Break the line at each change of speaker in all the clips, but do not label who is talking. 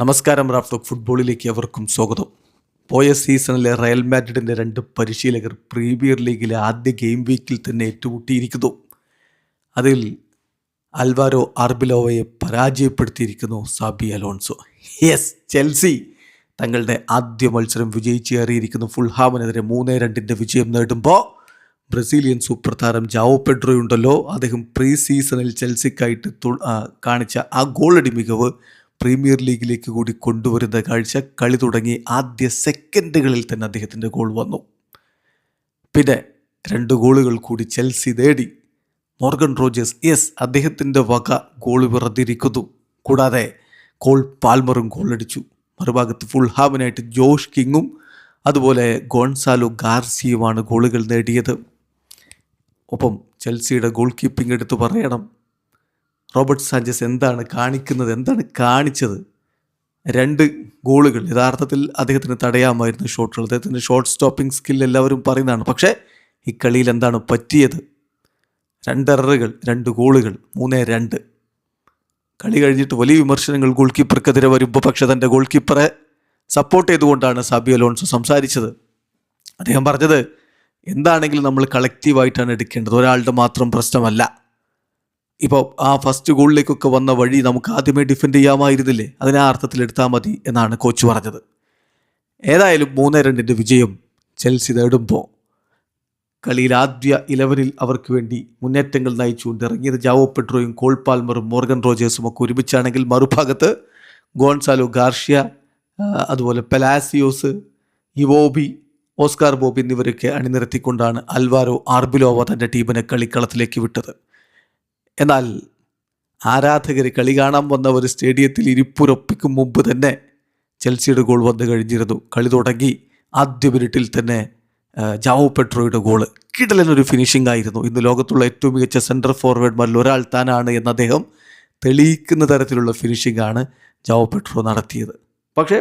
നമസ്കാരം. റാഫ്റ്റോക്ക് ഫുട്ബോളിലേക്ക് അവർക്കും സ്വാഗതം. പോയ സീസണിലെ റയൽ മാഡ്രിഡിൻ്റെ 2 പരിശീലകർ പ്രീമിയർ ലീഗിലെ ആദ്യ ഗെയിം വീക്കിൽ തന്നെ ഏറ്റുമുട്ടിയിരിക്കുന്നു. അതിൽ അൽവാരോ ആർബിലോവയെ പരാജയപ്പെടുത്തിയിരിക്കുന്നു സാബി അലോൺസോ. ചെൽസി തങ്ങളുടെ ആദ്യ മത്സരം വിജയിച്ച് കയറിയിരിക്കുന്നു. ഫുൾഹാമിനെതിരെ 3-2 വിജയം നേടുമ്പോൾ ബ്രസീലിയൻ സൂപ്പർ താരം ജാവോ പെഡ്രോയുണ്ടല്ലോ, അദ്ദേഹം പ്രീ സീസണിൽ ചെൽസിക്കായിട്ട് കാണിച്ച ആ ഗോളടി മികവ് പ്രീമിയർ ലീഗിലേക്ക് കൂടി കൊണ്ടുവരുന്ന കാഴ്ച. കളി തുടങ്ങി ആദ്യ സെക്കൻഡുകളിൽ തന്നെ അദ്ദേഹത്തിൻ്റെ ഗോൾ വന്നു. പിന്നെ 2 ഗോളുകൾ കൂടി ചെൽസി നേടി. മോർഗൻ റോജേഴ്സ് അദ്ദേഹത്തിൻ്റെ വക ഗോൾ പിറന്നിരിക്കുന്നു. കൂടാതെ കോൾ പാൽമറും ഗോളടിച്ചു. മറുഭാഗത്ത് ഫുൾഹാമിനായിട്ട് ജോഷ് കിങ്ങും അതുപോലെ ഗോൺസാലോ ഗാർസിയുമാണ് ഗോളുകൾ നേടിയത്. ഒപ്പം ചെൽസിയുടെ ഗോൾ കീപ്പിംഗ് എടുത്ത് പറയണം. റോബർട്ട് സാഞ്ചസ് എന്താണ് കാണിച്ചത്? 2 ഗോളുകൾ യഥാർത്ഥത്തിൽ അദ്ദേഹത്തിന് തടയാമായിരുന്നു. ഷോട്ടുകൾ, അദ്ദേഹത്തിൻ്റെ ഷോട്ട് സ്റ്റോപ്പിംഗ് സ്കിൽ എല്ലാവരും പറയുന്നതാണ്. പക്ഷേ ഈ കളിയിൽ എന്താണ് പറ്റിയത്? 2 എററുകൾ, 2 ഗോളുകൾ, 3-2. കളി കഴിഞ്ഞിട്ട് വലിയ വിമർശനങ്ങൾ ഗോൾ കീപ്പർക്കെതിരെ വരുമ്പോൾ പക്ഷേ തൻ്റെ ഗോൾ കീപ്പറെ സപ്പോർട്ട് ചെയ്തുകൊണ്ടാണ് സാബി അലോൺസോ സംസാരിച്ചത്. അദ്ദേഹം പറഞ്ഞത്, എന്താണെങ്കിലും നമ്മൾ കളക്റ്റീവായിട്ടാണ് എടുക്കേണ്ടത്, ഒരാളുടെ മാത്രം പ്രശ്നമല്ല. ഇപ്പോൾ ആ ഫസ്റ്റ് ഗോളിലേക്കൊക്കെ വന്ന വഴി നമുക്ക് ആദ്യമേ ഡിഫെൻഡ് ചെയ്യാമായിരുന്നില്ലേ, അതിനെ ആ അർത്ഥത്തിൽ എടുത്താൽ മതി എന്നാണ് കോച്ച് പറഞ്ഞത്. ഏതായാലും 3-2 വിജയം ചെൽസി നേടുമ്പോൾ കളിയിൽ ആദ്യ 11-ൽ അവർക്ക് വേണ്ടി മുന്നേറ്റങ്ങൾ നയിച്ചുകൊണ്ട് ഇറങ്ങിയത് ജാവോ പെഡ്രോയും കോൾ പാൽമറും മോർഗൻ റോജേഴ്സും ഒക്കെ ഒരുമിച്ചാണെങ്കിൽ മറുഭാഗത്ത് ഗോൺസാലോ ഗാർഷ്യ, അതുപോലെ പെലാസിയോസ്, ഇവോബി, ഓസ്കാർ ബോബി എന്നിവരൊക്കെ അണിനിരത്തിക്കൊണ്ടാണ് അൽവാരോ ആർബിലോവ തൻ്റെ ടീമിനെ കളിക്കളത്തിലേക്ക് വിട്ടത്. എന്നാൽ ആരാധകർ, കളി കാണാൻ വന്നവർ സ്റ്റേഡിയത്തിൽ ഇരിപ്പുറപ്പിക്കും മുമ്പ് തന്നെ ചെൽസിയുടെ ഗോൾ വന്നു കഴിഞ്ഞിരുന്നു. കളി തുടങ്ങി ആദ്യ മിനിറ്റിൽ തന്നെ ജാവോ പെഡ്രോയുടെ ഗോള് കിടലനൊരു ഫിനിഷിംഗ് ആയിരുന്നു. ഇന്ന് ലോകത്തുള്ള ഏറ്റവും മികച്ച സെൻട്രൽ ഫോർവേഡ്മാരിൽ ഒരാൾ താനാണ് എന്ന് അദ്ദേഹം തെളിയിക്കുന്ന തരത്തിലുള്ള ഫിനിഷിംഗ് ആണ് ജാവോ പെഡ്രോ നടത്തിയത്. പക്ഷേ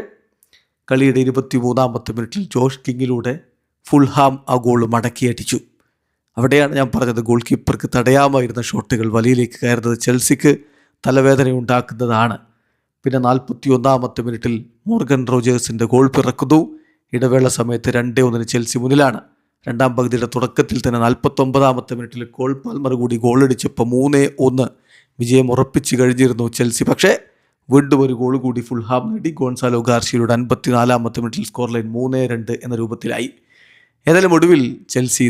കളിയുടെ 23-ാമത്തെ മിനിറ്റിൽ ജോഷ് കിങ്ങിലൂടെ ഫുൾഹാം ആ ഗോൾ മടക്കിയടിച്ചു. അവിടെയാണ് ഞാൻ പറഞ്ഞത്, ഗോൾ കീപ്പർക്ക് തടയാമായിരുന്ന ഷോട്ടുകൾ വലയിലേക്ക് കയറുന്നത് ചെൽസിക്ക് തലവേദന ഉണ്ടാക്കുന്നതാണ്. പിന്നെ 41-ാമത്തെ മിനിറ്റിൽ മോർഗൻ റോജേഴ്സിൻ്റെ ഗോൾ പിറക്കുന്നു. ഇടവേള സമയത്ത് 2-1 ചെൽസി മുന്നിലാണ്. രണ്ടാം പകുതിയുടെ തുടക്കത്തിൽ തന്നെ 49-ാമത്തെ മിനിറ്റിൽ കോൾ പാൽമർ കൂടി ഗോളടിച്ചപ്പോൾ 3-1 വിജയം ഉറപ്പിച്ച് കഴിഞ്ഞിരുന്നു ചെൽസി. പക്ഷേ വീണ്ടും ഒരു ഗോൾ കൂടി ഫുൾഹാം നേടി. ഗോൺസാലോ ഗാർഷ്യയുടെ 54-ാമത്തെ മിനിറ്റിൽ സ്കോർ ലൈൻ 3-2 എന്ന രൂപത്തിലായി. ഏതായാലും ഒടുവിൽ ചെൽസി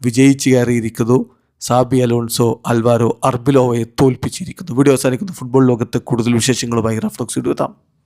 വിജയിച്ച് കയറിയിരിക്കുന്നു. സാബി അലോൺസോ അൽവാരോ ആർബിലോവയെ തോൽപ്പിച്ചിരിക്കുന്നു. വീഡിയോ അവസാനിക്കുന്നു. ഫുട്ബോൾ ലോകത്തെ കൂടുതൽ വിശേഷങ്ങളുമായി റാഫ്റ്റോക്സ് വീഡിയോ എത്താം.